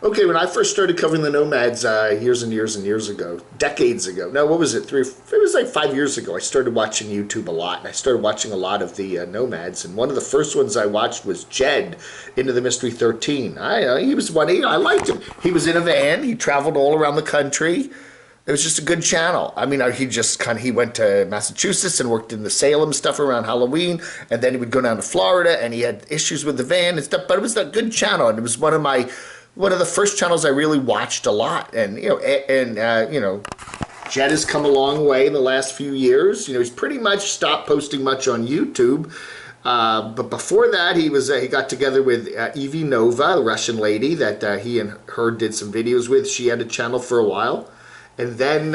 Okay, when I first started covering the Nomads years and years and years ago, decades ago. No, what was it? It was like 5 years ago. I started watching YouTube a lot, and I started watching a lot of the Nomads. And one of the first ones I watched was Jed, Into the Mystery 13. He was one. I liked him. He was in a van. He traveled all around the country. It was just a good channel. I mean, he went to Massachusetts and worked in the Salem stuff around Halloween, and then he would go down to Florida, and he had issues with the van and stuff. But it was a good channel, and it was one of the first channels I really watched a lot. And Jed has come a long way in the last few years. He's pretty much stopped posting much on YouTube. But before that, he got together with Evie Nova, the Russian lady that he and her did some videos with. She had a channel for a while. And then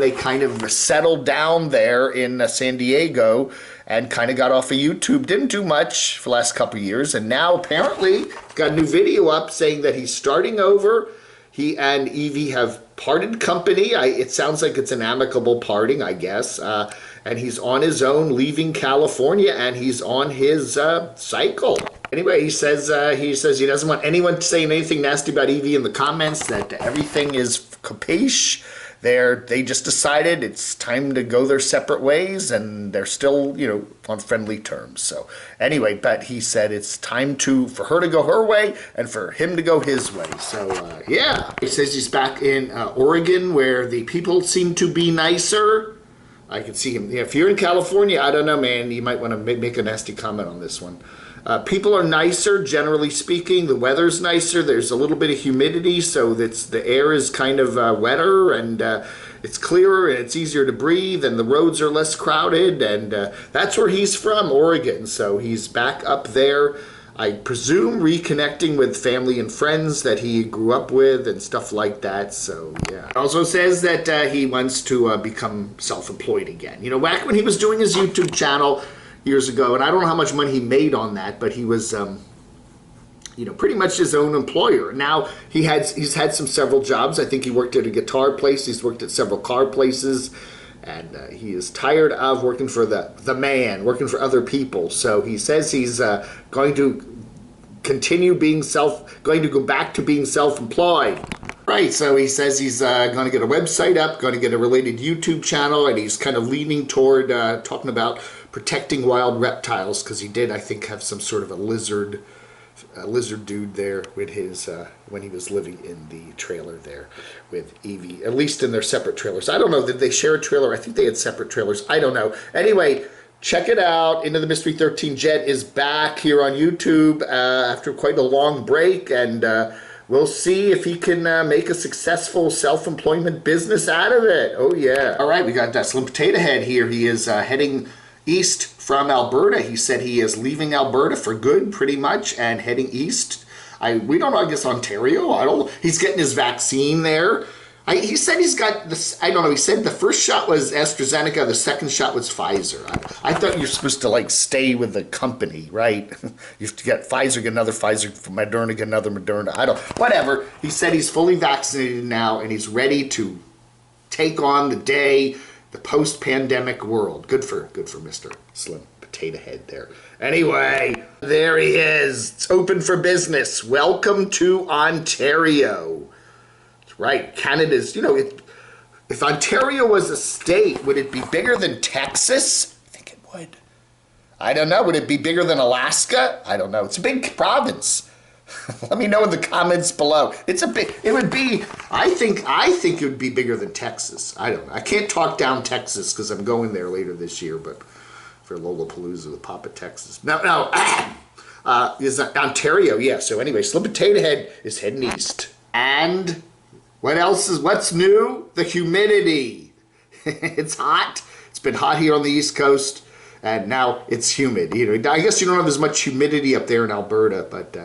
they kind of settled down there in San Diego and kind of got off of YouTube. Didn't do much for the last couple of years. And now apparently got a new video up saying that he's starting over. He and Evie have parted company. It sounds like it's an amicable parting, I guess. And he's on his own, leaving California, and he's on his cycle. Anyway, he says he doesn't want anyone saying anything nasty about Evie in the comments, that everything is capiche. They just decided it's time to go their separate ways, and they're still, on friendly terms. So anyway, but he said it's time for her to go her way and for him to go his way. So yeah, he says he's back in Oregon, where the people seem to be nicer. I can see him. If you're in California, I don't know, man, you might want to make a nasty comment on this one. People are nicer, generally speaking. The weather's nicer. There's a little bit of humidity, so the air is kind of wetter, and it's clearer, and it's easier to breathe, and the roads are less crowded, and that's where he's from, Oregon. So he's back up there, I presume, reconnecting with family and friends that he grew up with and stuff like that. So yeah. It also says that he wants to become self-employed again. Back when he was doing his YouTube channel years ago, and I don't know how much money he made on that, but he was, pretty much his own employer. Now he's had several jobs. I think he worked at a guitar place. He's worked at several car places, and he is tired of working for the man, working for other people. So he says he's going to go back to being self-employed. Right, so he says he's going to get a website up, going to get a related YouTube channel, and he's kind of leaning toward talking about protecting wild reptiles, because he did, I think, have some sort of a lizard dude there with his when he was living in the trailer there with Evie, at least in their separate trailers. I don't know, did they share a trailer? I think they had separate trailers. I don't know. Anyway, check it out. Into the Mystery 13 Jed is back here on YouTube after quite a long break, and we'll see if he can make a successful self-employment business out of it. Oh yeah. All right, we got Slim Potatohead here. He is heading east from Alberta. He said he is leaving Alberta for good, pretty much, and heading east. We don't know, I guess Ontario. He's getting his vaccine there. He said he's got this, I don't know, he said the first shot was AstraZeneca, the second shot was Pfizer. I thought you're supposed to stay with the company, right? You have to get Pfizer, get another Pfizer, Moderna, get another Moderna. Whatever. He said he's fully vaccinated now, and he's ready to take on the post-pandemic world. Good for Mr. Slim Potatohead there. Anyway, there he is. It's open for business. Welcome to Ontario. That's right. Canada's, if Ontario was a state, would it be bigger than Texas? I think it would. I don't know. Would it be bigger than Alaska? I don't know. It's a big province. Let me know in the comments below. It would be, I think it would be bigger than Texas. I don't know. I can't talk down Texas because I'm going there later this year, but for Lollapalooza with Papa Texas. No, is Ontario, yeah. So anyway, Slim Potatohead is heading east. And what's new? The humidity. It's hot. It's been hot here on the East Coast, and now it's humid. I guess you don't have as much humidity up there in Alberta, but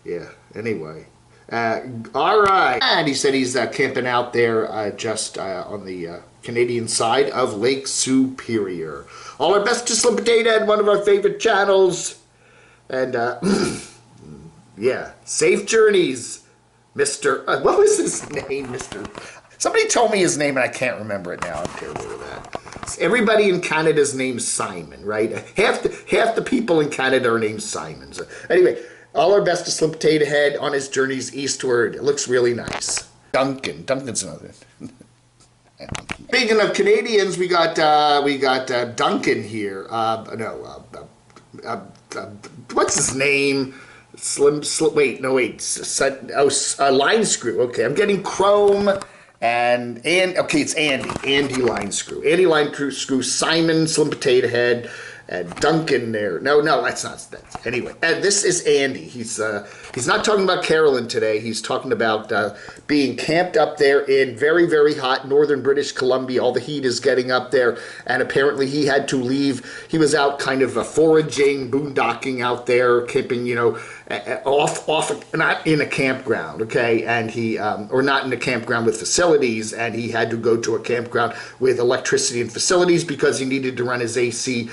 yeah, anyway. All right. And he said he's camping out there just on the Canadian side of Lake Superior. All our best to Slim Potatohead, one of our favorite channels. And, yeah, safe journeys, Mr. What was his name, Mr.? Somebody told me his name and I can't remember it now. I'm terrible with that. Everybody in Canada's named Simon, right? Half the people in Canada are named Simon. So anyway, All our best to Slim Potato Head on his journeys eastward. It looks really nice. Duncan's another. Speaking of Canadians, we got Duncan here. What's his name? Line Screw. Okay, I'm getting Chrome and okay, it's Andy. Andy Line Screw. Andy Line Screw. Simon Slim Potato Head. And Duncan there. No, that's not. Anyway, this is Andy. He's not talking about Carolyn today. He's talking about being camped up there in very, very hot northern British Columbia. All the heat is getting up there, and apparently he had to leave. He was out kind of foraging, boondocking out there, camping, off, not in a campground, okay? And he, or not in a campground with facilities, and he had to go to a campground with electricity and facilities because he needed to run his AC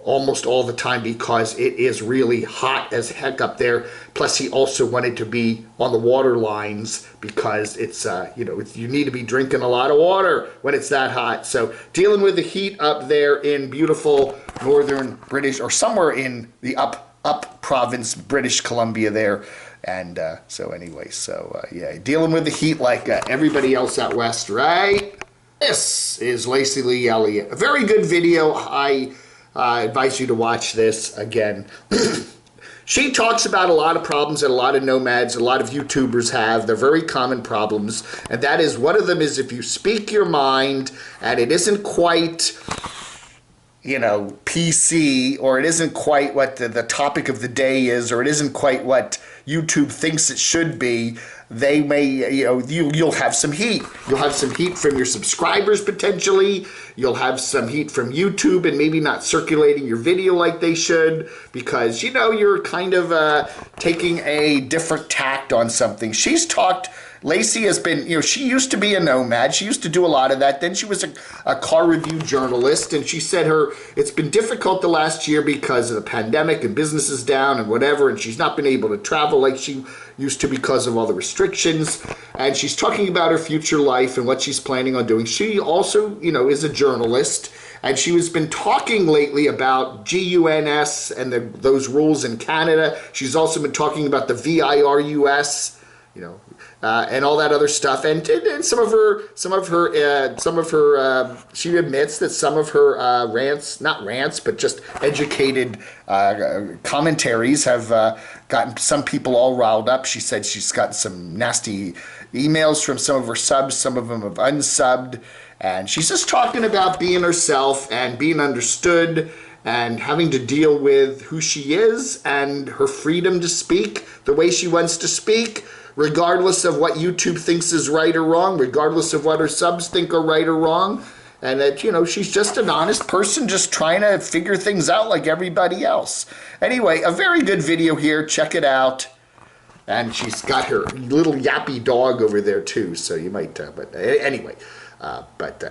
almost all the time because it is really hot as heck up there. Plus, he also wanted to be on the water lines because it's, you need to be drinking a lot of water when it's that hot. So dealing with the heat up there in beautiful northern British, or somewhere in the up province, British Columbia there. And yeah, dealing with the heat like everybody else out west, right? This is Lacey Lee Elliott. A very good video. I advise you to watch this again. She talks about a lot of problems that a lot of nomads, a lot of YouTubers have. They're very common problems. And that is, one of them is if you speak your mind and it isn't quite, PC, or it isn't quite what the topic of the day is, or it isn't quite what YouTube thinks it should be, they may, you'll have some heat. You'll have some heat from your subscribers potentially. You'll have some heat from YouTube and maybe not circulating your video like they should because, you're kind of taking a different tact on something. Lacey has been, she used to be a nomad. She used to do a lot of that. Then she was a car review journalist, and she said it's been difficult the last year because of the pandemic and business is down and whatever, and she's not been able to travel like she used to because of all the restrictions. And she's talking about her future life and what she's planning on doing. She also, is a journalist, and she has been talking lately about GUNS and those rules in Canada. She's also been talking about the VIRUS, and all that other stuff, and some of her, she admits that some of her not rants, but just educated commentaries have gotten some people all riled up. She said she's gotten some nasty emails from some of her subs, some of them have unsubbed, and she's just talking about being herself and being understood and having to deal with who she is and her freedom to speak the way she wants to speak, regardless of what YouTube thinks is right or wrong, regardless of what her subs think are right or wrong, and that, she's just an honest person just trying to figure things out like everybody else. Anyway, a very good video here. Check it out. And she's got her little yappy dog over there too, so you might, but anyway.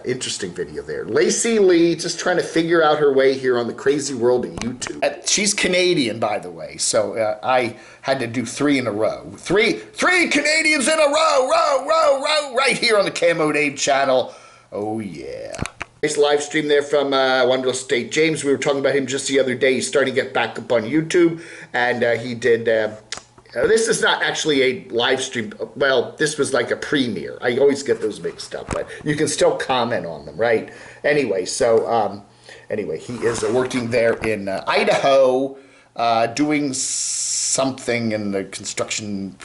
Interesting video there. Lacey Lee just trying to figure out her way here on the crazy world of YouTube. She's Canadian, by the way, so I had to do 3 in a row. Three Canadians in a row, right here on the Camo channel. Oh yeah. Nice live stream there from Wonderful State James. We were talking about him just the other day. He's starting to get back up on YouTube, and he did. This is not actually a live stream. Well, this was like a premiere. I always get those mixed up, but you can still comment on them, right? Anyway, so he is working there in Idaho, doing something in the construction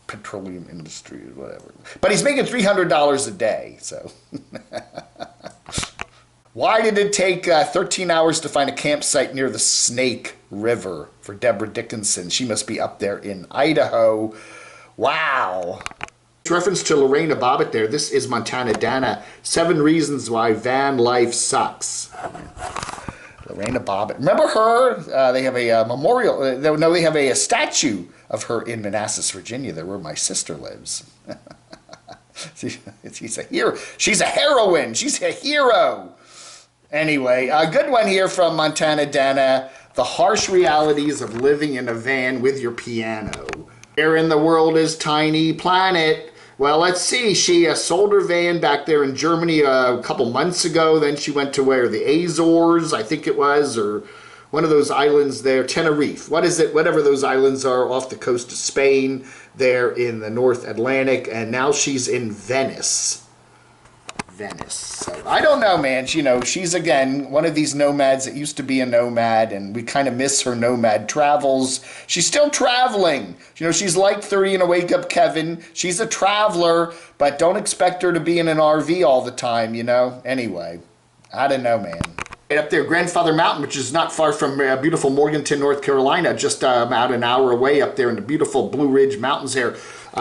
petroleum industry or whatever. But he's making $300 a day, so. Why did it take 13 hours to find a campsite near the Snake River for Deborah Dickinson? She must be up there in Idaho. Wow. Reference to Lorena Bobbitt there. This is Montana Dana. 7 reasons why van life sucks. Lorena Bobbitt. Remember her? They have a memorial. They have a statue of her in Manassas, Virginia. There where my sister lives. She's a hero. She's a heroine. She's a hero. Anyway, a good one here from Montana Dana. The harsh realities of living in a van with your piano. Where in the world is Tiny Planet? Well, let's see. She sold her van back there in Germany a couple months ago. Then she went to where? The Azores, I think it was, or one of those islands there, Tenerife. What is it? Whatever those islands are off the coast of Spain, there in the North Atlantic, and now she's in Venice. So I don't know, man. She's again one of these nomads that used to be a nomad, and we kind of miss her nomad travels. She's still traveling. She's like 30 and a Wake Up Kevin. She's a traveler, but don't expect her to be in an RV all the time, Anyway, I don't know, man. Right up there, Grandfather Mountain, which is not far from beautiful Morganton, North Carolina, just about an hour away up there in the beautiful Blue Ridge Mountains there.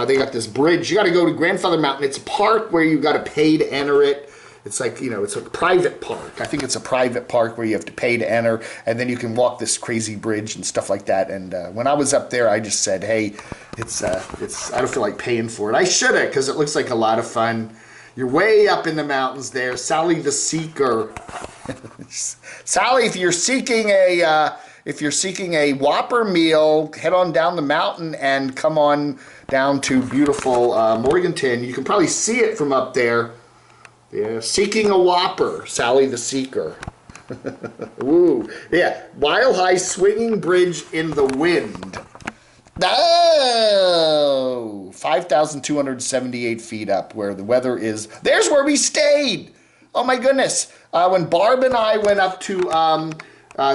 They got this bridge. You got to go to Grandfather Mountain. It's a park where you got to pay to enter it. It's like, it's a private park. I think it's a private park where you have to pay to enter, and then you can walk this crazy bridge and stuff like that. And when I was up there, I just said, hey, I don't feel like paying for it. I should have, because it looks like a lot of fun. You're way up in the mountains there. Sally the Seeker. Sally, if you're seeking a Whopper meal, head on down the mountain and come on down to beautiful Morganton. You can probably see it from up there. Yeah, seeking a Whopper, Sally the Seeker. Woo. Yeah, mile high swinging bridge in the wind. Oh, 5,278 feet up where the weather is. There's where we stayed. Oh my goodness. When Barb and I went up to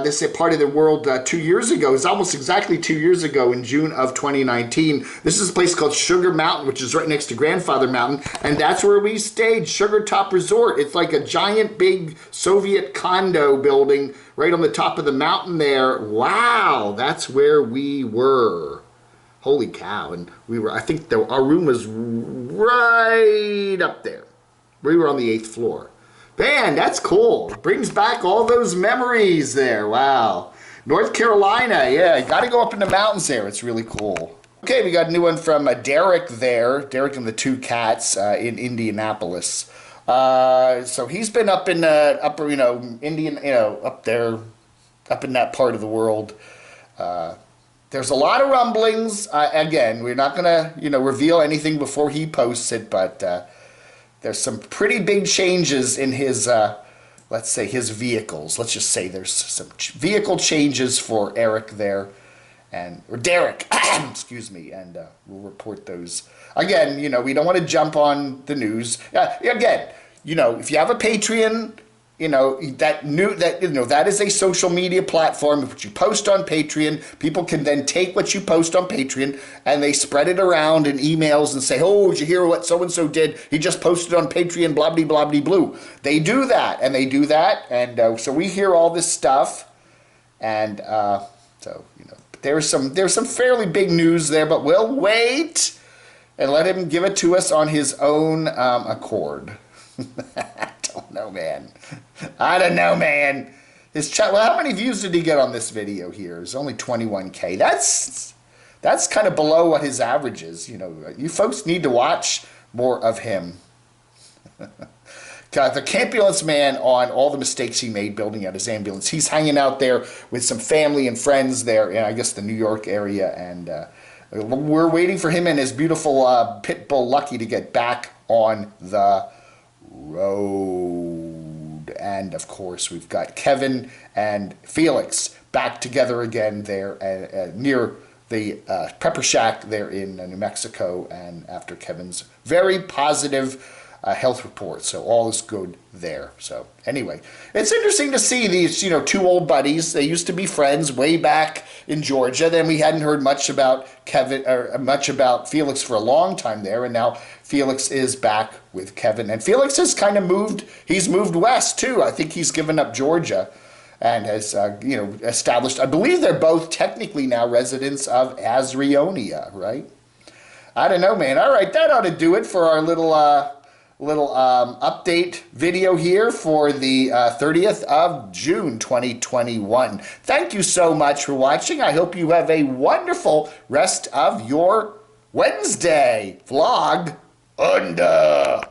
this part of the world 2 years ago, it's almost exactly 2 years ago in June of 2019. This is a place called Sugar Mountain, which is right next to Grandfather Mountain, and that's where we stayed, Sugar Top Resort. It's like a giant big Soviet condo building right on the top of the mountain there. Wow, that's where we were. Holy cow. And I think our room was right up there. We were on the 8th floor. Man, that's cool. Brings back all those memories there. Wow. North Carolina, yeah, got to go up in the mountains there. It's really cool. Okay, we got a new one from Derek there. Derek and the Two Cats in Indianapolis. So he's been up in upper, Indian, up there, up in that part of the world. There's a lot of rumblings. Again, we're not going to, reveal anything before he posts it, but there's some pretty big changes in his, let's say, his vehicles. Let's just say there's some vehicle changes for Eric there, or Derek, excuse me, and we'll report those. Again, we don't want to jump on the news. Again, if you have a Patreon, that is a social media platform which you post on Patreon. People can then take what you post on Patreon and they spread it around in emails and say, oh, did you hear what so-and-so did? He just posted on Patreon, blah, blah, blah, blah, blah. They do that, and so we hear all this stuff, and there's some fairly big news there, but we'll wait and let him give it to us on his own accord. I don't know, man. His chat. Well, how many views did he get on this video here? It's only 21K. That's kind of below what his average is. You folks need to watch more of him. The Campulance Man on all the mistakes he made building out his ambulance. He's hanging out there with some family and friends there in, I guess, the New York area, and we're waiting for him and his beautiful pit bull Lucky to get back on the road. And of course we've got Kevin and Felix back together again there near the Prepper Shack there in New Mexico, and after Kevin's very positive health report, so all is good there. So anyway, it's interesting to see these two old buddies. They used to be friends way back in Georgia. Then we hadn't heard much about much about Felix for a long time there, and now Felix is back with Kevin, and Felix has kind of moved. He's moved west too. I think he's given up Georgia and has established. I believe they're both technically now residents of Azrionia, right? I don't know, man. All right, that ought to do it for our little update video here for the 30th of June 2021. Thank you so much for watching. I hope you have a wonderful rest of your Wednesday vlog. Under.